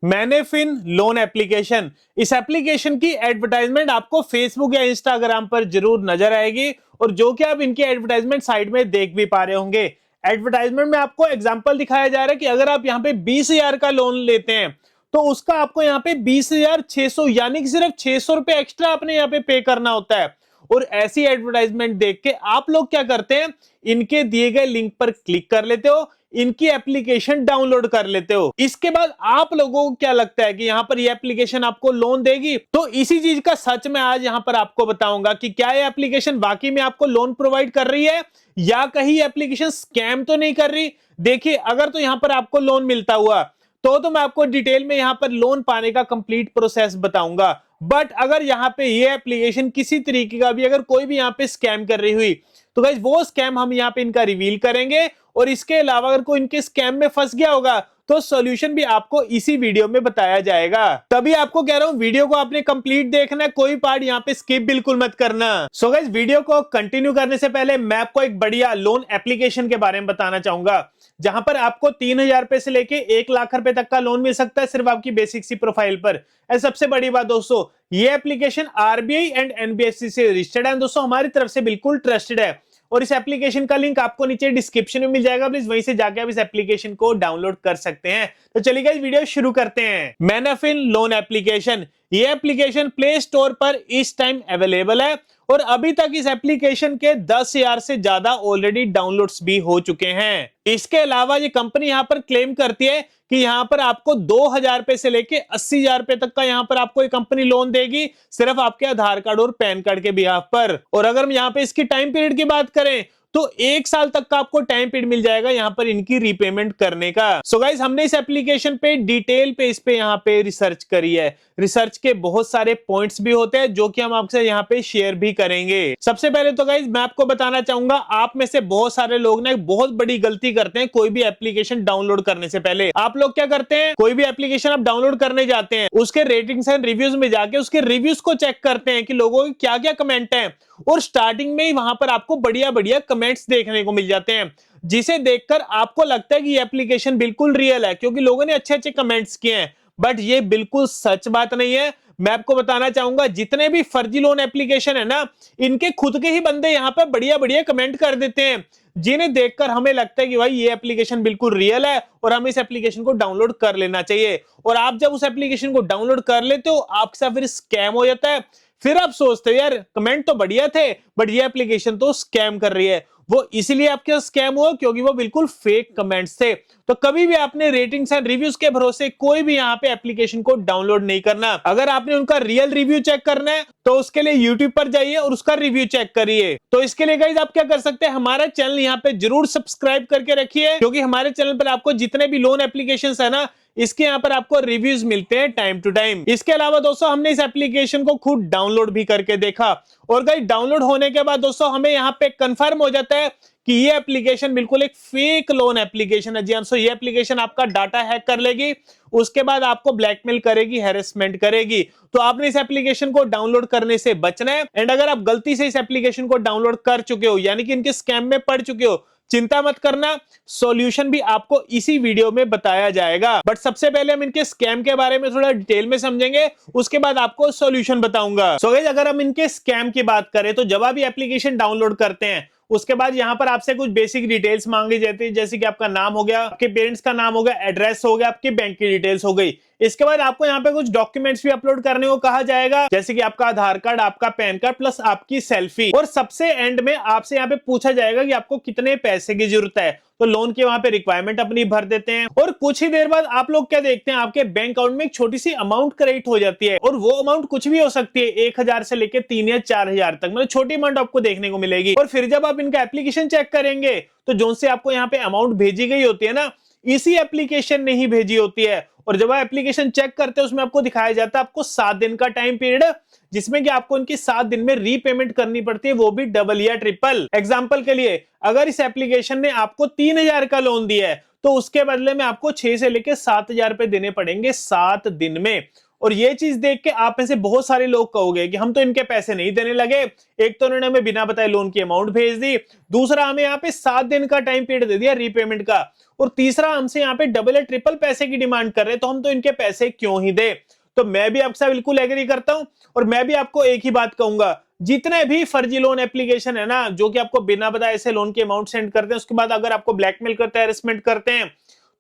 मैनेफिन loan application. इस application की advertisement आपको फेसबुक या इंस्टाग्राम पर जरूर नजर आएगी और जो कि आप इनकी एडवर्टाइजमेंट साइड में देख भी पा रहे होंगे। एडवर्टाइजमेंट में आपको एग्जांपल दिखाया जा रहा है कि अगर आप यहाँ पे 20,000 का लोन लेते हैं तो उसका आपको यहाँ पे 20,600 यानी कि सिर्फ 600 रुपए एक्स्ट्रा आपने यहाँ पे पे करना होता है। और ऐसी एडवर्टाइजमेंट देख के आप लोग क्या करते हैं, इनके दिए गए लिंक पर क्लिक कर लेते हो, इनकी एप्लीकेशन डाउनलोड कर लेते हो। इसके बाद आप लोगों को क्या लगता है कि यहां पर ये एप्लीकेशन आपको लोन देगी? तो इसी चीज का सच मैं आज यहां पर आपको बताऊंगा कि क्या ये एप्लीकेशन वाकई में आपको लोन प्रोवाइड कर रही है या कहीं एप्लीकेशन स्कैम तो नहीं कर रही। देखिए, अगर तो यहां पर आपको लोन मिलता हुआ तो मैं आपको डिटेल में यहां पर लोन पाने का कंप्लीट प्रोसेस बताऊंगा। बट अगर यहां पे ये एप्लीकेशन किसी तरीके का भी अगर कोई भी यहां पे स्कैम कर रही हुई तो गाइस वो स्कैम हम यहां पे इनका रिवील करेंगे। और इसके अलावा अगर कोई इनके स्कैम में फंस गया होगा तो सॉल्यूशन भी आपको इसी वीडियो में बताया जाएगा। तभी आपको कह रहा हूं वीडियो को आपने कंप्लीट देखना है, कोई पार्ट यहां पे स्किप बिल्कुल मत करना। सो गाइस, वीडियो को कंटिन्यू करने से पहले मैं आपको एक बढ़िया लोन एप्लीकेशन के बारे में बताना चाहूंगा जहां पर आपको 3,000 रुपए से लेके 1,00,000 रुपए तक का लोन मिल सकता है सिर्फ आपकी बेसिक सी प्रोफाइल पर। सबसे बड़ी बात दोस्तों, ये एप्लीकेशन आरबीआई एंड एनबीएफसी से रजिस्टर्ड है दोस्तों, हमारी तरफ से बिल्कुल ट्रस्टेड है। और इस एप्लीकेशन का लिंक आपको नीचे डिस्क्रिप्शन में मिल जाएगा, प्लीज वहीं से जाके आप इस एप्लीकेशन को डाउनलोड कर सकते हैं। तो चलिए गाइस, वीडियो शुरू करते हैं। मैनाफिन लोन एप्लीकेशन, ये एप्लीकेशन प्ले स्टोर पर इस टाइम अवेलेबल है और अभी तक इस एप्लीकेशन के 10,000 से ज्यादा ऑलरेडी डाउनलोड्स भी हो चुके हैं। इसके अलावा ये कंपनी यहां पर क्लेम करती है कि यहां पर आपको 2,000 रुपए से लेके 80,000 रुपए तक का यहां पर आपको ये कंपनी लोन देगी सिर्फ आपके आधार कार्ड और पैन कार्ड के बिहाफ पर। और अगर हम यहां पे इसकी टाइम पीरियड की बात करें तो 1 साल तक का आपको टाइम पीरियड मिल जाएगा यहां पर इनकी रीपेमेंट करने का। सो गाइस, हमने इस एप्लीकेशन पे डिटेल पे इस पे यहां पे रिसर्च करी है। रिसर्च के बहुत सारे पॉइंट्स भी होते हैं जो कि हम आपसे यहां पे शेयर भी करेंगे। सबसे पहले तो गाइस मैं आपको बताना चाहूंगा, आप में से बहुत सारे लोग ना एक बहुत बड़ी गलती करते हैं कोई भी एप्लीकेशन डाउनलोड करने से पहले। आप लोग क्या करते हैं, कोई भी एप्लीकेशन आप डाउनलोड करने जाते हैं उसके रेटिंग्स एंड रिव्यूज में जाके उसके रिव्यूज को चेक करते हैं कि लोगों के क्या क्या कमेंट है और स्टार्टिंग में ही वहां पर आपको बढ़िया बढ़िया कमेंट्स देखने को मिल जाते हैं जिसे देखकर आपको लगता है कि ये एप्लीकेशन बिल्कुल रियल है क्योंकि लोगों ने अच्छे अच्छे कमेंट्स किए हैं। बट ये बिल्कुल सच बात नहीं है। मैं आपको बताना चाहूंगा, जितने भी फर्जी लोन एप्लीकेशन है ना, इनके खुद के ही बंदे यहां पर बढ़िया बढ़िया कमेंट कर देते हैं जिन्हें देखकर हमें लगता है कि भाई ये एप्लीकेशन बिल्कुल रियल है और हमें इस एप्लीकेशन को डाउनलोड कर लेना चाहिए। और आप जब उस एप्लीकेशन को डाउनलोड कर लेते हो आपके साथ फिर स्कैम हो जाता है। फिर आप सोचते हो यार कमेंट तो बढ़िया थे बट ये एप्लीकेशन तो स्कैम कर रही है। वो इसीलिए आपके स्कैम हुआ क्योंकि वो बिल्कुल फेक कमेंट्स थे। तो कभी भी आपने रेटिंग्स एंड रिव्यूज के भरोसे कोई भी यहाँ पे एप्लीकेशन को डाउनलोड नहीं करना। अगर आपने उनका रियल रिव्यू चेक करना है तो उसके लिए यूट्यूब पर जाइए और उसका रिव्यू चेक करिए। तो इसके लिए गाइस आप क्या कर सकते हैं, हमारा चैनल यहाँ पे जरूर सब्सक्राइब करके रखिए क्योंकि हमारे चैनल पर आपको जितने भी लोन एप्लीकेशंस है ना, इसके यहाँ पर आपको रिव्यूज मिलते हैं टाइम टू टाइम। इसके अलावा दोस्तों हमने इस एप्लीकेशन को खुद डाउनलोड भी करके देखा और गाइस डाउनलोड होने के बाद दोस्तों हमें यहाँ पे कंफर्म हो जाता है कि ये एप्लीकेशन बिल्कुल एक फेक लोन एप्लीकेशन है। जी हाँ, ये एप्लीकेशन आपका डाटा हैक कर लेगी, उसके बाद आपको ब्लैकमेल करेगी, हैरेसमेंट करेगी। तो आपने इस एप्लीकेशन को डाउनलोड करने से बचना है। एंड अगर आप गलती से इस एप्लीकेशन को डाउनलोड कर चुके हो यानी कि इनके स्कैम में पड़ चुके हो, चिंता मत करना, सॉल्यूशन भी आपको इसी वीडियो में बताया जाएगा। बट सबसे पहले हम इनके स्कैम के बारे में थोड़ा डिटेल में समझेंगे, उसके बाद आपको सॉल्यूशन बताऊंगा। सो गाइस, अगर हम इनके स्कैम की बात करें तो जब आप ये एप्लीकेशन डाउनलोड करते हैं उसके बाद यहाँ पर आपसे कुछ बेसिक डिटेल्स मांगी जाती है, जैसे कि आपका नाम हो गया, आपके पेरेंट्स का नाम हो गया, एड्रेस हो गया, आपकी बैंक की डिटेल्स हो गई। इसके बाद आपको यहाँ पे कुछ डॉक्यूमेंट्स भी अपलोड करने को कहा जाएगा, जैसे कि आपका आधार कार्ड, आपका पैन कार्ड प्लस आपकी सेल्फी। और सबसे एंड में आपसे यहाँ पे पूछा जाएगा कि आपको कितने पैसे की जरूरत है। तो लोन की वहां पे रिक्वायरमेंट अपनी भर देते हैं और कुछ ही देर बाद आप लोग क्या देखते हैं, आपके बैंक अकाउंट में एक छोटी सी अमाउंट क्रेडिट हो जाती है और वो अमाउंट कुछ भी हो सकती है, 1,000 से लेकर 3 या 4,000 तक, मतलब छोटी अमाउंट आपको देखने को मिलेगी। और फिर जब आप इनका एप्लीकेशन चेक करेंगे तो जो से आपको यहाँ पे अमाउंट भेजी गई होती है ना, इसी एप्लीकेशन ने ही भेजी होती है। और जब आप एप्लीकेशन चेक करते हैं उसमें आपको दिखाया जाता है आपको 7 दिन का टाइम पीरियड, जिसमें कि आपको इनकी 7 दिन में रीपेमेंट करनी पड़ती है, वो भी डबल या ट्रिपल। एग्जांपल के लिए अगर इस एप्लीकेशन ने आपको 3,000 का लोन दिया है तो उसके बदले में आपको 6 से लेकर 7,000 रुपए देने पड़ेंगे 7 दिन में। और ये चीज देख के आप में से बहुत सारे लोग कहोगे कि हम तो इनके पैसे नहीं देने लगे। एक तो उन्होंने हमें बिना बताए लोन की अमाउंट भेज दी, दूसरा हमें यहाँ पे 7 दिन का टाइम पीरियड दे दिया रीपेमेंट का, और तीसरा हमसे यहाँ पे डबल या ट्रिपल पैसे की डिमांड कर रहे हैं, तो हम तो इनके पैसे क्यों ही दे। तो मैं भी आपसे बिल्कुल एग्री करता हूं, और मैं भी आपको एक ही बात कहूंगा, जितने भी फर्जी लोन एप्लीकेशन है ना, जो कि आपको बिना बताए ऐसे लोन की अमाउंट सेंड करते हैं, उसके बाद अगर आपको ब्लैकमेल करते हैं, हैरेसमेंट करते हैं,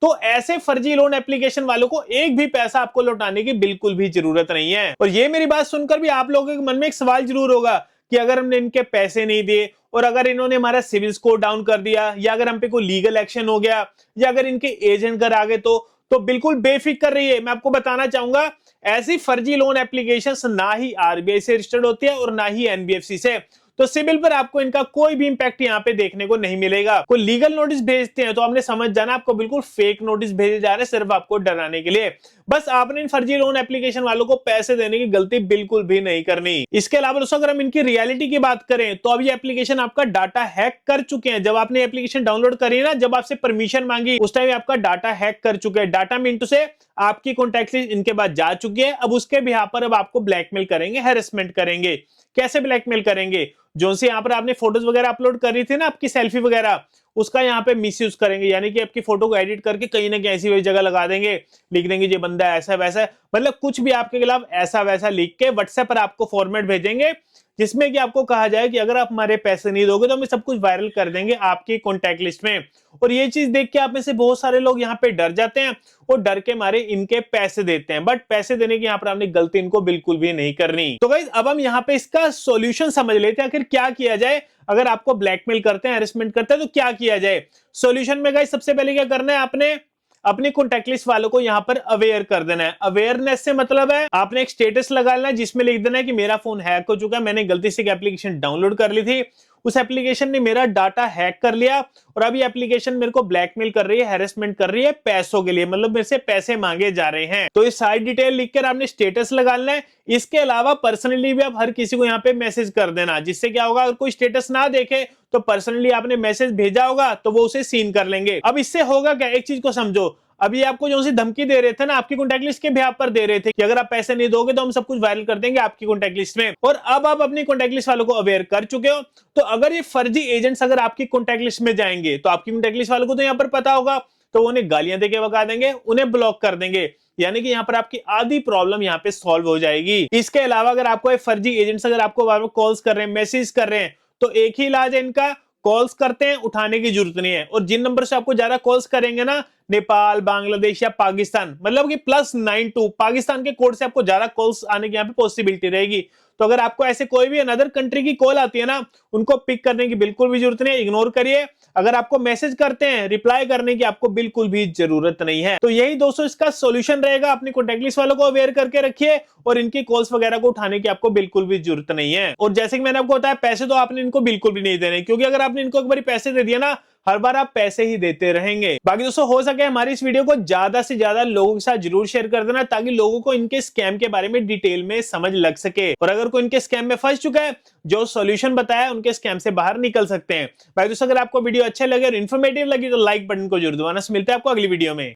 तो ऐसे फर्जी लोन एप्लीकेशन वालों को एक भी पैसा आपको लौटाने की बिल्कुल भी जरूरत नहीं है। और ये मेरी बात सुनकर भी आप लोगों के मन में एक सवाल जरूर होगा कि अगर हमने इनके पैसे नहीं दिए, और अगर इन्होंने हमारा सिविल स्कोर डाउन कर दिया, या अगर हम पे कोई लीगल एक्शन हो गया, या अगर इनके एजेंट घर आ गए, तो बिल्कुल बेफिक्र रहिए। मैं आपको बताना चाहूंगा, ऐसी फर्जी लोन एप्लीकेशंस ना ही आरबीआई से रजिस्टर्ड होती है और ना ही एनबीएफसी से, तो सिविल पर आपको इनका कोई भी इंपैक्ट यहाँ पे देखने को नहीं मिलेगा। कोई लीगल नोटिस भेजते हैं तो आपने समझ जाना आपको बिल्कुल फेक नोटिस भेजे जा रहे हैं, सिर्फ आपको डराने के लिए। बस आपने इन फर्जी लोन एप्लीकेशन वालों को पैसे देने की गलती बिल्कुल भी नहीं करनी। इसके अलावा दोस्तों अगर हम इनकी रियलिटी की बात करें, तो अब ये एप्लीकेशन आपका डाटा हैक कर चुके हैं। जब आपने एप्लीकेशन डाउनलोड करी ना, जब आपसे परमिशन मांगी, उस टाइम आपका डाटा हैक कर चुके हैं। डाटा मिंटू से आपकी कॉन्टैक्ट लिस्ट इनके पास जा चुकी है। अब उसके बिहाफ पर अब आपको ब्लैकमेल करेंगे, हैरेसमेंट करेंगे। कैसे ब्लैकमेल करेंगे? जो से यहाँ पर आपने फोटोज वगैरह अपलोड करी थी ना, आपकी सेल्फी वगैरह, उसका यहाँ पे मिसयूज करेंगे, यानी कि आपकी फोटो को एडिट करके कहीं ना कहीं ऐसी वही जगह लगा देंगे, लिख देंगे ये बंदा ऐसा वैसा, मतलब कुछ भी आपके खिलाफ ऐसा वैसा लिख के व्हाट्सएप पर आपको फॉर्मेट भेजेंगे, जिसमें कि आपको कहा जाए कि अगर आप हमारे पैसे नहीं दोगे तो हम सब कुछ वायरल कर देंगे आपकी कॉन्टैक्ट लिस्ट में। और ये चीज देख के आप में से बहुत सारे लोग यहाँ पे डर जाते हैं, और डर के मारे इनके पैसे देते हैं। बट पैसे देने की यहाँ पर आपने गलती इनको बिल्कुल भी नहीं करनी। तो गाइस अब हम यहाँ पे इसका सॉल्यूशन समझ लेते हैं, आखिर क्या किया जाए अगर आपको ब्लैकमेल करते हैं, हैरेसमेंट करते हैं, तो क्या किया जाए। सॉल्यूशन में गाइस सबसे पहले क्या करना है, आपने अपनी कॉन्टैक्ट लिस्ट वालों को यहाँ पर अवेयर कर देना है। अवेयरनेस से मतलब है आपने एक स्टेटस लगा लेना है, जिसमें लिख देना है कि मेरा फोन हैक हो चुका है, मैंने गलती से एक एप्लीकेशन डाउनलोड कर ली थी, उस एप्लीकेशन ने मेरा डाटा हैक कर लिया, और अब ये एप्लीकेशन मेरे को ब्लैकमेल कर रही है, हैरेसमेंट कर रही है पैसों के लिए, मतलब मेरे से पैसे मांगे जा रहे हैं। तो ये सारी डिटेल लिखकर आपने स्टेटस लगा लेना है। इसके अलावा पर्सनली भी आप हर किसी को यहाँ पे मैसेज कर देना, जिससे क्या होगा, अगर कोई स्टेटस ना देखे तो पर्सनली आपने मैसेज भेजा होगा तो वो उसे सीन कर लेंगे। अब इससे होगा क्या, एक चीज को समझो, अभी आपको जो सी धमकी दे रहे थे ना, आपकी कॉन्टैक्ट लिस्ट के बिहाफ पर दे रहे थे कि अगर आप पैसे नहीं दोगे तो हम सब कुछ वायरल कर देंगे आपकी कॉन्टैक्ट लिस्ट में, और अब आप अपनी कॉन्टैक्ट लिस्ट वालों को अवेयर कर चुके हो, तो अगर ये फर्जी एजेंट्स अगर आपकी कॉन्टैक्ट लिस्ट में जाएंगे, तो आपकी कॉन्टैक्ट लिस्ट वालों को तो यहाँ पर पता होगा, तो उन्हें गालियां देके भगा देंगे, उन्हें ब्लॉक कर देंगे, यानी कि यहाँ पर आपकी आधी प्रॉब्लम यहाँ पे सॉल्व हो जाएगी। इसके अलावा अगर आपको फर्जी एजेंट्स अगर आपको बार बार कॉल्स कर रहे हैं, मैसेज कर रहे हैं, तो एक ही इलाज है इनका, कॉल्स करते हैं, उठाने की जरूरत नहीं है। और जिन नंबर से आपको ज्यादा कॉल्स करेंगे ना, नेपाल, बांग्लादेश या पाकिस्तान, मतलब कि +92 पाकिस्तान के कोड से आपको ज्यादा कॉल्स आने की यहाँ पे पॉसिबिलिटी रहेगी। तो अगर आपको ऐसे कोई भी अनदर कंट्री की कॉल आती है ना, उनको पिक करने की बिल्कुल भी जरूरत नहीं है, इग्नोर करिए। अगर आपको मैसेज करते हैं, रिप्लाई करने की आपको बिल्कुल भी जरूरत नहीं है। तो यही दोस्तों इसका सॉल्यूशन रहेगा, अपनी कॉन्टैक्ट लिस्ट वालों को अवेयर करके रखिए, और इनकी कॉल्स वगैरह को उठाने की आपको बिल्कुल भी जरूरत नहीं है। और जैसे कि मैंने आपको बताया, पैसे तो आपने इनको बिल्कुल भी नहीं देने, क्योंकि अगर आपने इनको एक बार पैसे दे दिया ना, हर बार आप पैसे ही देते रहेंगे। बाकी दोस्तों हो सके हमारी इस वीडियो को ज्यादा से ज्यादा लोगों के साथ जरूर शेयर कर देना, ताकि लोगों को इनके स्कैम के बारे में डिटेल में समझ लग सके, और अगर कोई इनके स्कैम में फंस चुका है, जो सॉल्यूशन बताया उनके स्कैम से बाहर निकल सकते हैं। बाकी दोस्तों अगर आपको वीडियो अच्छे लगे और इन्फॉर्मेटिव लगी तो लाइक बटन को जरूर दबाना। मिलते हैं आपको अगली वीडियो में।